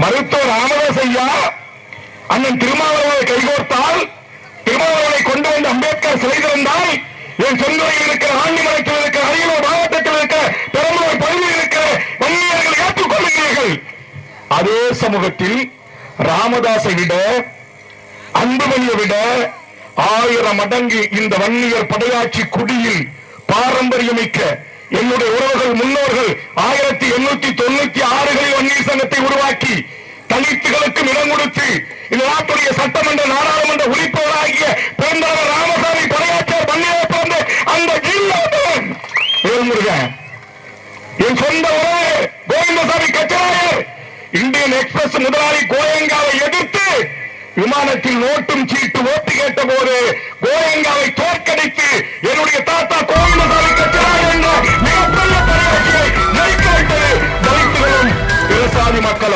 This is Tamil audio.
மருத்துவர் ராமதாஸ் ஐயா அண்ணன் திருமாவளவனை கைகோர்த்தால், திருமாவளவனை கொண்டு வந்து அம்பேத்கர் சிலை திறந்தால், என் சொந்தத்தில் இருக்கிற ஆண்டிமலையில் இருக்கிற அரியலூர் மாவட்டத்தில் இருக்கிற பெரம்பலூர் பகுதியில் இருக்கிற வன்னியர்கள் ஏற்றுக்கொள்கிறீர்கள். அதே சமூகத்தில் ராமதாஸை விட, அன்புமணியை விட 1000 மடங்கு இந்த வன்னியர் படையாட்சி குடியில் பாரம்பரியமிக்க என்னுடைய உறவுகள் முன்னோர்கள் 1896 வன்னியர் சங்கத்தை உருவாக்கி தலித்துகளுக்கும் இடம் கொடுத்து இந்த நாட்டுடைய சட்டமன்ற நாடாளுமன்ற உறுப்பினராகிய பெருந்தாள ராமசாமி படையாற்றியார் வன்னியை பிறந்த அந்த ஜில்லாதவன் வேல்முருகன், என் சொந்த உறவு கோவிந்தசாமி கச்சராயர், இந்தியன் எக்ஸ்பிரஸ் முதலாளி கோயங்காவை எதிர்த்து விமானத்தில் நோட்டும் சீட்டு ஓட்டு கேட்ட போது கோயங்காவை தோற்கடித்து என்னுடைய தாத்தா கோவிந்தசாமி கச்சராயர் என்ற மிகப்பெரிய படையாட்சியை ஜெயிக்க வைத்தது தலித்துகளும் விவசாயி மக்களும்.